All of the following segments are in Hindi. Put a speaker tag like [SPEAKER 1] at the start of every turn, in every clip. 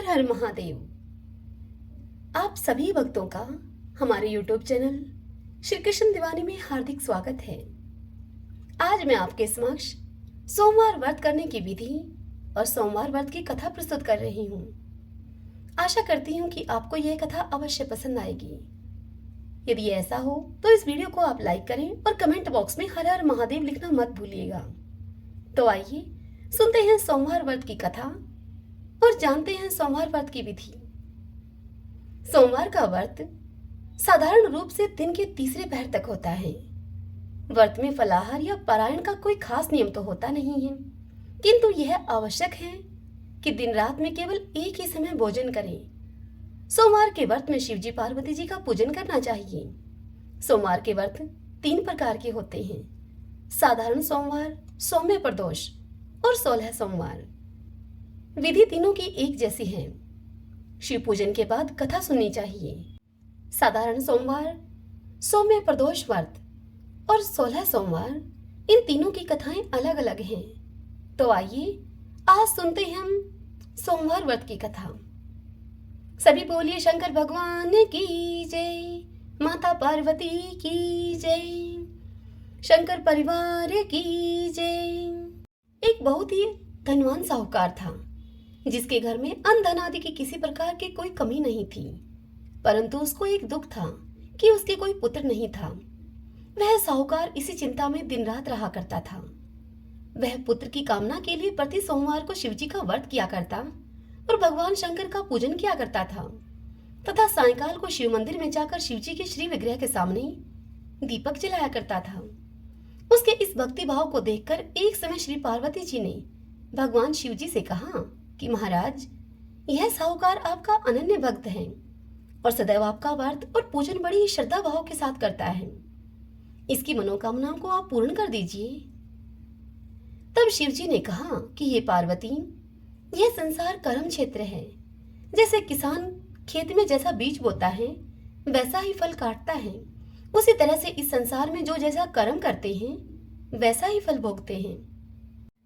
[SPEAKER 1] हर महादेव। आप सभी भक्तों का हमारे YouTube चैनल श्री कृष्ण दीवानी में हार्दिक स्वागत है। आज मैं आपके समक्ष सोमवार व्रत करने की विधि और सोमवार व्रत की कथा प्रस्तुत कर रही हूँ। आशा करती हूँ कि आपको यह कथा अवश्य पसंद आएगी। यदि ऐसा हो तो इस वीडियो को आप लाइक करें और कमेंट बॉक्स में हर हर महादेव लिखना मत भूलिएगा। तो आइए सुनते हैं सोमवार व्रत की कथा और जानते हैं सोमवार व्रत की विधि। सोमवार का व्रत साधारण रूप से दिन के तीसरे पहर तक होता है। व्रत में फलाहार या पारायण का कोई खास नियम तो होता नहीं है, किंतु यह आवश्यक है कि दिन रात में केवल एक ही समय भोजन करें। सोमवार के व्रत में शिवजी पार्वती जी का पूजन करना चाहिए। सोमवार के व्रत 3 प्रकार के होते हैं: साधारण सोमवार, सौम्य प्रदोष और 16 सोमवार। विधि तीनों की एक जैसी है। शिव पूजन के बाद कथा सुननी चाहिए। साधारण सोमवार, सौम्य प्रदोष व्रत और 16 सोमवार, इन तीनों की कथाएं अलग अलग हैं। तो आइए आज सुनते हैं हम सोमवार व्रत की कथा। सभी बोलिए शंकर भगवान की जय, माता पार्वती की जय, शंकर परिवार की जय। एक बहुत ही धनवान साहूकार था जिसके घर में अन्न धन आदि की किसी प्रकार की कोई कमी नहीं थी, परंतु उसको एक दुख था कि उसके कोई पुत्र नहीं था। वह साहूकार इसी चिंता में दिन रात रहा करता था। वह पुत्र की कामना के लिए प्रति सोमवार को शिवजी का व्रत किया करता और भगवान शंकर का पूजन किया करता था तथा सायंकाल को शिव मंदिर में जाकर शिवजी के श्री विग्रह के सामने दीपक जलाया करता था। उसके इस भक्ति भाव को देखकर एक समय श्री पार्वती जी ने भगवान शिवजी से कहा कि महाराज, यह साहूकार आपका अनन्य भक्त है और सदैव आपका व्रत और पूजन बड़ी ही श्रद्धा भाव के साथ करता है। इसकी मनोकामनाओं को आप पूर्ण कर दीजिए। तब शिवजी ने कहा कि हे पार्वती, यह संसार कर्म क्षेत्र है। जैसे किसान खेत में जैसा बीज बोता है वैसा ही फल काटता है, उसी तरह से इस संसार में जो जैसा कर्म करते हैं वैसा ही फल भोगते हैं।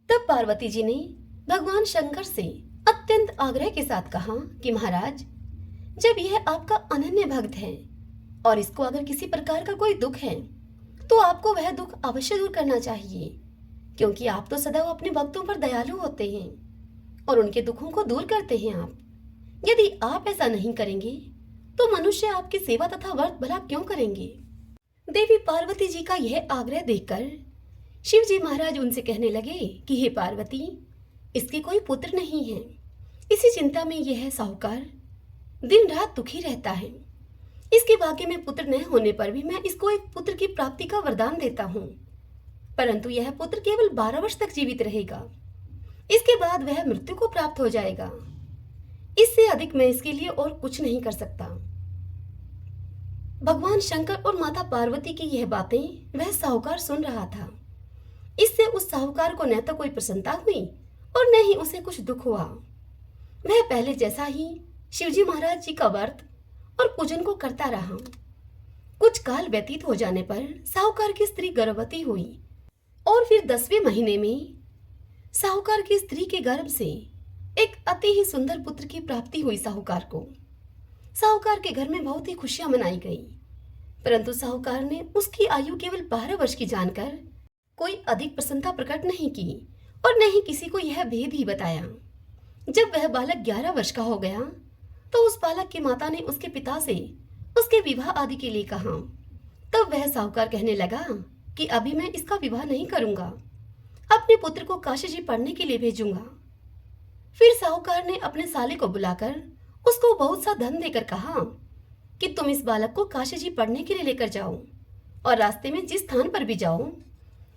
[SPEAKER 1] तब पार्वती जी ने भगवान शंकर से अत्यंत आग्रह के साथ कहा कि महाराज, जब यह आपका अनन्य भक्त है और इसको अगर किसी प्रकार का कोई दुख है तो आपको वह दुख अवश्य दूर करना चाहिए, क्योंकि आप तो सदैव अपने भक्तों पर दयालु होते हैं और उनके दुखों को दूर करते हैं आप। यदि आप ऐसा नहीं करेंगे तो मनुष्य आपकी सेवा तथा व्रत भला क्यों करेंगे। देवी पार्वती जी का यह आग्रह देखकर शिव जी महाराज उनसे कहने लगे कि हे पार्वती, इसके कोई पुत्र नहीं है। इसी चिंता में यह साहूकार दिन रात दुखी रहता है। इसके भाग्य में पुत्र न होने पर भी मैं इसको एक पुत्र की प्राप्ति का वरदान देता हूँ, परंतु यह पुत्र केवल 12 वर्ष तक जीवित रहेगा। इसके बाद वह मृत्यु को प्राप्त हो जाएगा। इससे अधिक मैं इसके लिए और कुछ नहीं कर सकता। भगवान शंकर और माता पार्वती की यह बातें वह साहूकार सुन रहा था। इससे उस साहूकार को न तो कोई प्रसन्नता हुई और न ही उसे कुछ दुख हुआ। वह पहले जैसा ही शिवजी महाराज जी का व्रत और पूजन को करता रहा। कुछ काल व्यतीत हो जाने पर साहूकार की स्त्री गर्भवती हुई और फिर 10वें महीने में साहूकार की स्त्री के गर्भ से एक अति ही सुंदर पुत्र की प्राप्ति हुई साहूकार को। साहूकार के घर में बहुत ही खुशियां मनाई गई, परंतु साहूकार ने उसकी आयु केवल 12 वर्ष की जानकर कोई अधिक प्रसन्नता प्रकट नहीं की और न ही किसी को यह भेद ही बताया। जब वह बालक 11 वर्ष का हो गया तो उस बालक की माता ने उसके पिता से उसके विवाह आदि के लिए कहा। तब वह साहूकार कहने लगा कि अभी मैं इसका विवाह नहीं करूंगा, अपने पुत्र को काशी जी पढ़ने के लिए भेजूंगा। फिर साहूकार ने अपने साले को बुलाकर उसको बहुत सा धन देकर कहा कि तुम इस बालक को काशी जी पढ़ने के लिए लेकर जाओ और रास्ते में जिस स्थान पर भी जाओ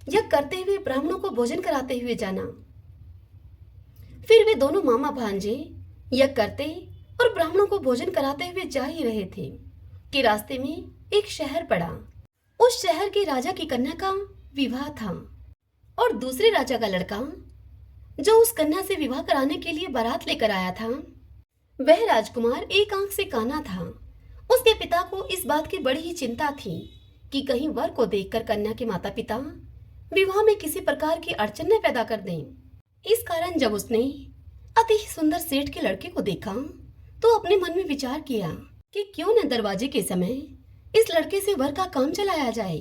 [SPEAKER 1] यज्ञ करते हुए ब्राह्मणों को भोजन कराते हुए जाना। फिर वे दोनों मामा भांजे यज्ञ करते और ब्राह्मणों को भोजन कराते हुए जा ही रहे थे कि रास्ते में एक शहर पड़ा। उस शहर के राजा की कन्या का विवाह था और दूसरे राजा का लड़का जो उस कन्या से विवाह कराने के लिए बारात लेकर आया था, वह राजकुमार एक आंख से काना था। उसके पिता को इस बात की बड़ी ही चिंता थी कि कहीं वर को देखकर कन्या के माता पिता विवाह में किसी प्रकार की अड़चन न पैदा कर दें। इस कारण जब उसने अति ही सुंदर सेठ के लड़के को देखा तो अपने मन में विचार किया कि क्यों न दरवाजे के समय इस लड़के से वर का काम चलाया जाए।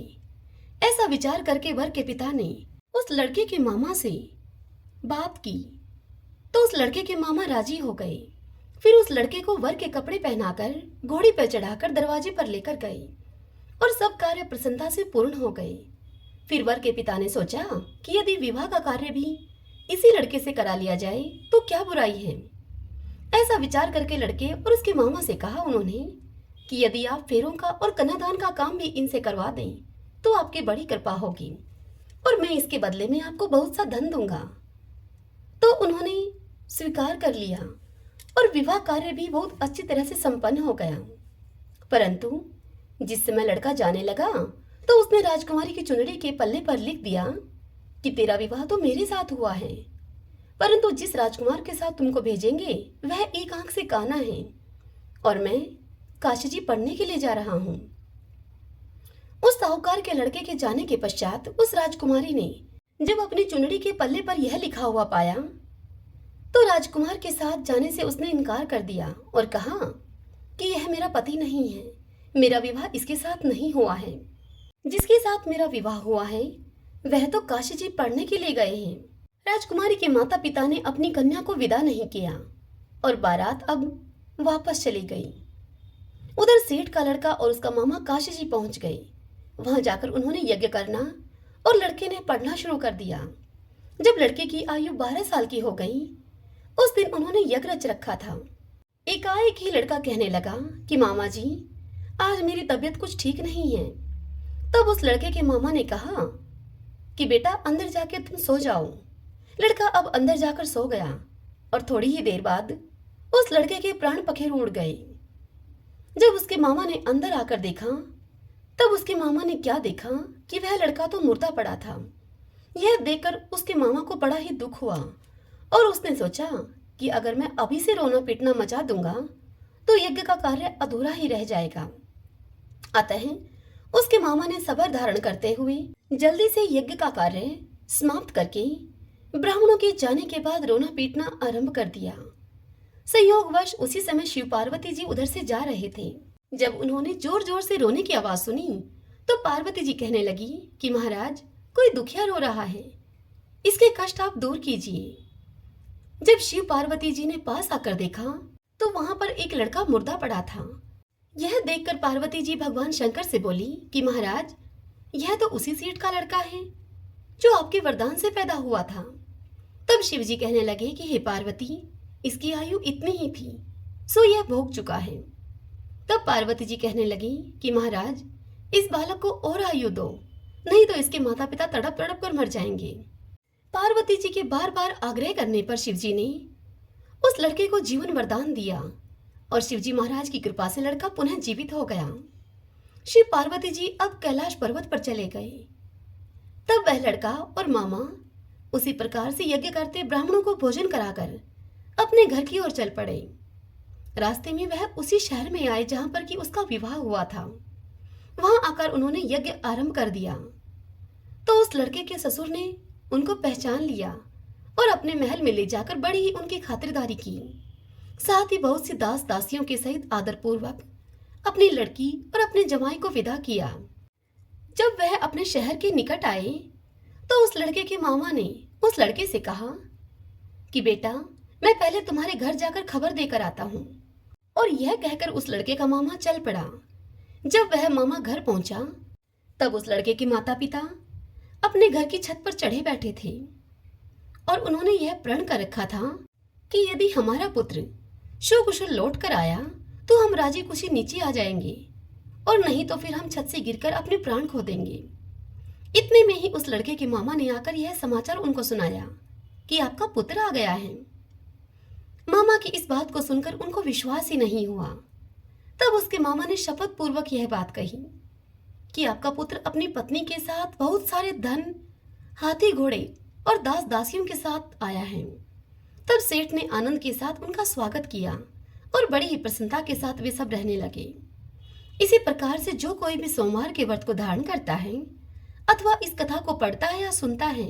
[SPEAKER 1] ऐसा विचार करके वर के पिता ने उस लड़के के मामा से बात की तो उस लड़के के मामा राजी हो गए। फिर उस लड़के को वर के कपड़े पहनाकर घोड़ी पर चढ़ाकर दरवाजे पर लेकर गए और सब कार्य प्रसन्नता से पूर्ण हो गए। फिर वर के पिता ने सोचा कि यदि विवाह का कार्य भी इसी लड़के से करा लिया जाए तो क्या बुराई है। ऐसा विचार करके लड़के और उसके मामा से कहा उन्होंने कि यदि आप फेरों का और कन्यादान का काम भी इनसे करवा दें तो आपकी बड़ी कृपा होगी और मैं इसके बदले में आपको बहुत सा धन दूंगा। तो उन्होंने स्वीकार कर लिया और विवाह कार्य भी बहुत अच्छी तरह से संपन्न हो गया। परंतु जिस समय लड़का जाने लगा तो उसने राजकुमारी की चुनरी के पल्ले पर लिख दिया कि तेरा विवाह तो मेरे साथ हुआ है, परंतु जिस राजकुमार के साथ तुमको भेजेंगे वह एक आंख से काना है और मैं काशी जी पढ़ने के लिए जा रहा हूँ। उस साहूकार के लड़के के जाने के पश्चात उस राजकुमारी ने जब अपनी चुनरी के पल्ले पर यह लिखा हुआ पाया तो राजकुमार के साथ जाने से उसने इनकार कर दिया और कहा कि यह मेरा पति नहीं है, मेरा विवाह इसके साथ नहीं हुआ है। जिसके साथ मेरा विवाह हुआ है वह तो काशी जी पढ़ने के लिए गए हैं। राजकुमारी के माता पिता ने अपनी कन्या को विदा नहीं किया और बारात अब वापस चली गई। उधर सेठ का लड़का और उसका मामा काशी जी पहुंच गए। वहां जाकर उन्होंने यज्ञ करना और लड़के ने पढ़ना शुरू कर दिया। जब लड़के की आयु 12 साल की हो गई उस दिन उन्होंने यज्ञ रच रखा था। एकाएक ही लड़का कहने लगा कि मामा जी आज मेरी तबीयत कुछ ठीक नहीं है। तब उस लड़के के मामा ने कहा कि बेटा अंदर जाके तुम सो जाओ। लड़का अब अंदर जाकर सो गया और थोड़ी ही देर बाद उस लड़के के प्राण पखेरु उड़ गए। जब उसके मामा ने अंदर आकर देखा तब उसके मामा ने क्या देखा कि वह लड़का तो मुर्दा पड़ा था। यह देखकर उसके मामा को बड़ा ही दुख हुआ और उसने सोचा कि अगर मैं अभी से रोना पीटना मचा दूंगा तो यज्ञ का कार्य अधूरा ही रह जाएगा। अतः उसके मामा ने सब्र धारण करते हुए जल्दी से यज्ञ का कार्य समाप्त करके ब्राह्मणों के जाने के बाद रोना पीटना आरंभ कर दिया। संयोगवश उसी समय शिव पार्वती जी उधर से जा रहे थे। जब उन्होंने जोर जोर से रोने की आवाज सुनी तो पार्वती जी कहने लगी कि महाराज कोई दुखिया रो रहा है, इसके कष्ट आप दूर कीजिए। जब शिव पार्वती जी ने पास आकर देखा तो वहां पर एक लड़का मुर्दा पड़ा था। यह देखकर पार्वती जी भगवान शंकर से बोली कि महाराज यह तो उसी सेठ का लड़का है जो आपके वरदान से पैदा हुआ था। तब शिव जी कहने लगे कि हे पार्वती इसकी आयु इतनी ही थी सो यह भोग चुका है। तब पार्वती जी कहने लगी कि महाराज इस बालक को और आयु दो, नहीं तो इसके माता पिता तड़प तड़प कर मर जाएंगे। पार्वती जी के बार बार आग्रह करने पर शिव जी ने उस लड़के को जीवन वरदान दिया और शिवजी महाराज की कृपा से लड़का पुनः जीवित हो गया। शिव पार्वती जी अब कैलाश पर्वत पर चले गए। तब वह लड़का और मामा उसी प्रकार से यज्ञ करते ब्राह्मणों को भोजन कराकर अपने घर की ओर चल पड़े। रास्ते में वह उसी शहर में आए जहां पर कि उसका विवाह हुआ था। वहां आकर उन्होंने यज्ञ आरंभ कर दिया तो उस लड़के के ससुर ने उनको पहचान लिया और अपने महल में ले जाकर बड़ी ही उनकी खातिरदारी की। साथ ही बहुत सी दास दासियों के सहित आदरपूर्वक अपनी लड़की और अपने जमाई को विदा किया। जब वह अपने शहर के निकट आए तो उस लड़के के मामा ने उस लड़के से कहा कि बेटा मैं पहले तुम्हारे घर जाकर खबर देकर आता हूँ। और यह कहकर उस लड़के का मामा चल पड़ा। जब वह मामा घर पहुंचा तब उस लड़के के माता पिता अपने घर की छत पर चढ़े बैठे थे और उन्होंने यह प्रण कर रखा था कि यदि हमारा पुत्र कुशल लौट कर आया तो हम राजी खुशी नीचे आ जाएंगे और नहीं तो फिर हम छत से गिरकर अपने प्राण खो देंगे। इतने में ही उस लड़के के मामा ने आकर यह समाचार उनको सुनाया कि आपका पुत्र आ गया है। मामा की इस बात को सुनकर उनको विश्वास ही नहीं हुआ। तब उसके मामा ने शपथ पूर्वक यह बात कही कि आपका पुत्र अपनी पत्नी के साथ बहुत सारे धन, हाथी घोड़े और दास दासियों के साथ आया है। तब सेठ ने आनंद के साथ उनका स्वागत किया और बड़ी ही प्रसन्नता के साथ वे सब रहने लगे। इसी प्रकार से जो कोई भी सोमवार के व्रत को धारण करता है अथवा इस कथा को पढ़ता है या सुनता है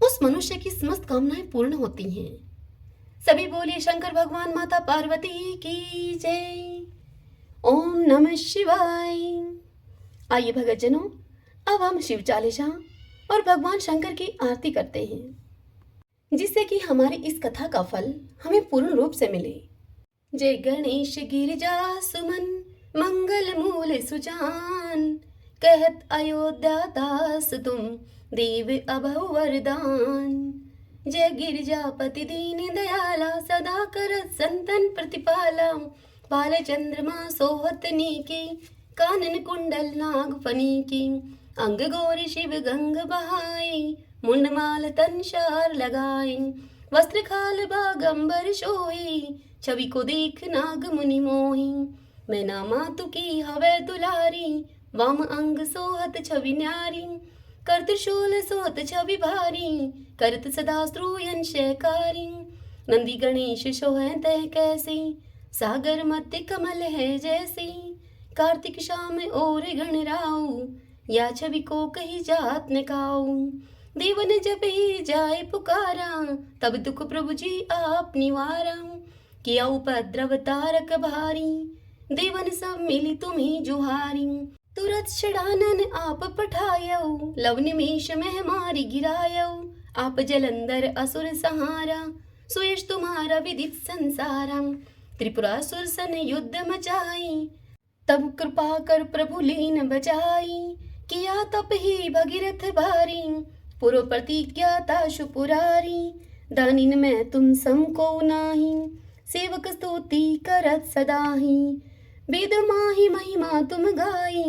[SPEAKER 1] उस मनुष्य की समस्त कामनाएं पूर्ण होती हैं। सभी बोलिए शंकर भगवान माता पार्वती की जय। ओम नमः शिवाय। आइए भगतजनों, अब हम शिव चालीसा और भगवान शंकर की आरती करते हैं, जिससे कि हमारी इस कथा का फल हमें पूर्ण रूप से मिले। जय गणेश गिरिजा सुमन मंगल मूल सुजान, कहत अयोध्या दास तुम देव अभव वरदान। जय गिरिजापति दीन दयाला, सदा करत संतन प्रतिपाला। बाल चंद्रमा सोहत नीकी, कानन कुंडल नाग फनी की। अंग गौरी शिव गंग बहाई, मुंडमाल तन शार लगाई। वस्त्र खाल बागंबर शोही, छवि को देख नाग मुनि मोही। मैं ना मातु की हवे दुलारी, वाम अंग सोहत छवि न्यारी। कर त्रिशूल सोहत छवि भारी, करत सदा स्त्रूयन शयकारी। नंदी गणेश शोहै तह कैसी, सागर मध्य कमल है जैसी। कार्तिक शाम और गण राऊ, या छवि को कही जात न काऊ। देवन जब ही जाए पुकारा, तब दुख प्रभु जी आप निवारा। किया उपद्रव तारक भारी, देवन सब मिली तुम्हें जुहारी। तुरत षडानन आप पठायऊ, लव निमेष में मारी गिरायऊ। आप जलंधर असुर सहारा, सुयश तुम्हारा विदित संसारा। त्रिपुरासुर सन युद्ध मचाई, तब कृपा कर प्रभु लीन बचाई। किया तप ही भगीरथ भारी, पूर्व प्रतिज्ञा ताशु पुरारी। दानिन में तुम सम को नाही, सेवक स्तुति करत सदाही। वेद माही महिमा तुम गाई,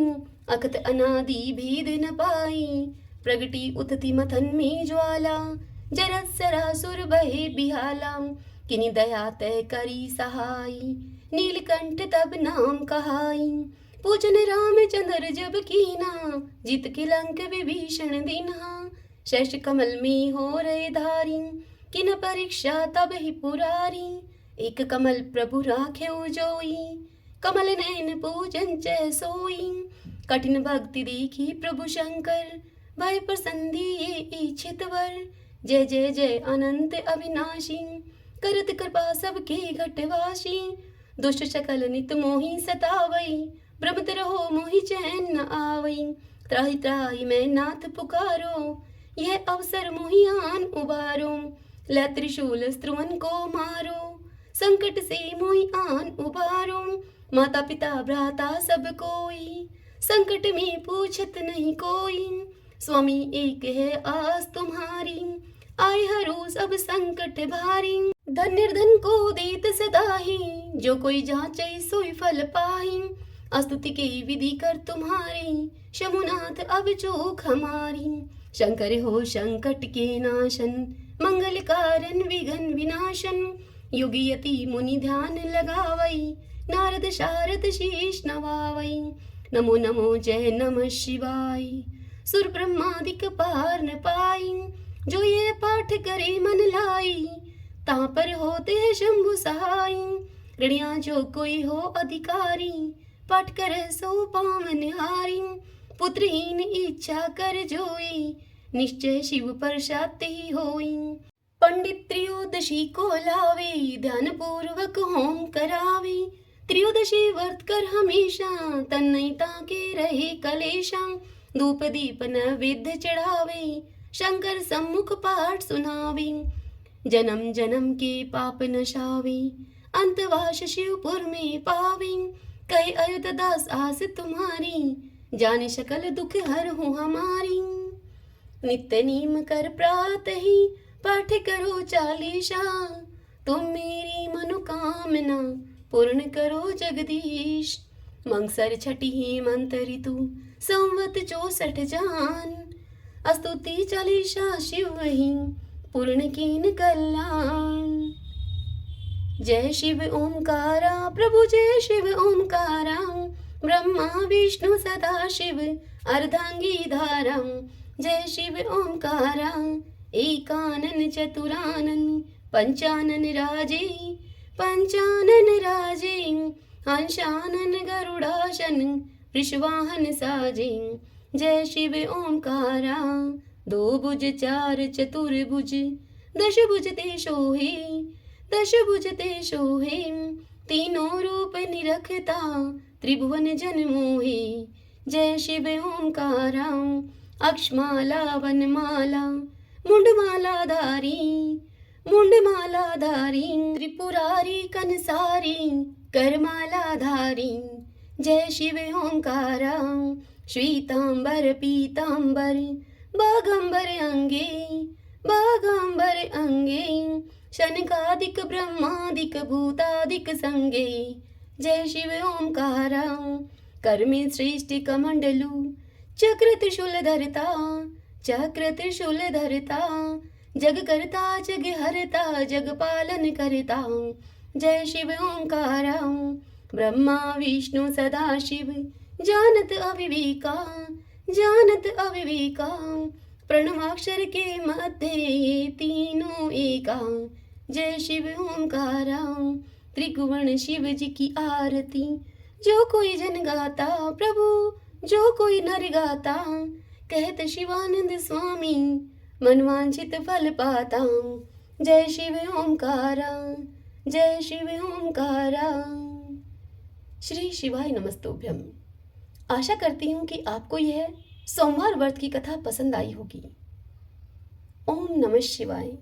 [SPEAKER 1] अकत अनादि भेद न पाई। प्रगति उतति मथन में ज्वाला, जरत सरासुर बहे बिहाला। किनि दया तय करी सहाय, नीलकंठ तब नाम कहाई। पूजन रामचंद्र जब कीना, जीत के लंक विभीषण दीन्हा। शेष कमल में हो रहे धारी, किन परीक्षा तब ही पुरारी। एक कमल प्रभु राखे जोई, कमल नयन पूजन जय सोई। कठिन भक्ति देखी प्रभु शंकर, भय प्रसन्न ये इच्छित वर। जय जय जय अनंत अविनाशी, करत कृपा सबके घटवासी। दुष्ट सकल नित मोहि सतावई, भ्रमत रहो मोहि चैन न आवई। त्राहि त्राहि मैं नाथ पुकारो, यह अवसर मोहि आन उबारो। लै त्रिशूल स्त्रुवन को मारो, संकट से मोहि आन उबारो। माता पिता भ्राता सब कोई, संकट में पूछत नहीं कोई। स्वामी एक है आस तुम्हारी, आए हरो सब संकट भारी। धन निर्धन को देत सदाही, जो कोई जांचे सोई फल पाही। स्तुति के विधि कर तुम्हारी, शमुनाथ अब चूक हमारी। शंकर हो संकट के नाशन, मंगल कारण विघ्न विनाशन। योगी यति मुनि ध्यान लगावई, नारद शारद शीश नवावई। नमो नमो जय नमः शिवाय, सुर ब्रह्मादिक पार न पाई। जो ये पाठ करे मन लाई, ता पर होते हैं शंभु सहाय। ऋणिया जो कोई हो अधिकारी, पाठ कर सो पावन हारी। पुत्रहीन इच्छा कर जोई, निश्चय शिव प्रसाद ही होई। पंडित त्रयोदशी को लावे, ध्यान पूर्वक होम करावे। त्रयोदशी व्रत कर हमेशा, तन्नयता के रहे कलेशा। धूप दीप नैवेद्य चढ़ावे, शंकर सम्मुख पाठ सुनावे। जन्म जन्म के पाप नशावे, अंतवास शिवपुर में पावे। कहे अयुध दास आस तुम्हारी, जाने सकल दुख हर हो हमारी। नित्य नीम कर प्रात ही, पाठ करो चालीसा। तुम मेरी मनोकामना पूर्ण करो जगदीश। मंगसर छठी हेमंत ऋतु, संवत 64 जान। स्तुति चालीसा शिव ही, पूर्ण कीन कल्याण। जय शिव ओमकारा, प्रभु जय शिव ओमकारा। ब्रह्मा विष्णु सदा शिव, अर्धांगी धारा। जय शिव ओमकारा, एकानन चतुरानन। पंचानन राजे, पंचानन राजे। हंसानन गरुड़ासन, वृषवाहन साजे। जय शिव ओमकारा, दो भुज चार चतुर्भुज। दश भुज ते सोहे, दशभुज ते सोहे, तीनों रूप निरखता, त्रिभुवन जन मोहे। जय शिव ओंकारा, अक्षमाला वनमाला, मुंडमाला धारी, मुंडमाला धारी, त्रिपुरारी कनसारी, करमाला धारी। जय शिव ओंकारा, श्वेतांबर पीतांबर, बागंबर अंगे, बागंबर अंगे, शनकादिक ब्रह्मादिक भूतादिक संगे। जय शिव ओंकारा, कर में श्रेष्ठ कमंडलू, चक्र त्रिशूल धरता, चक्र त्रिशूल धरता, जग करता जग हरता, जग पालन करता। जय शिव ओंकारा, ब्रह्मा विष्णु सदा शिव, जानत अविवेका, जानत अविवेका, प्रणवाक्षर के मध्य ये तीनों एका। जय शिव ओंकारा, त्रिभुवन शिव जी की आरती, जो कोई जन गाता प्रभु, जो कोई नर गाता, कहत शिवानंद स्वामी, मनवांछित फल पाता। जय शिव ओंकारा, जय शिव ओंकारा। श्री शिवाय नमस्तुभ्यम। आशा करती हूँ कि आपको यह सोमवार व्रत की कथा पसंद आई होगी। ओम नमः शिवाय।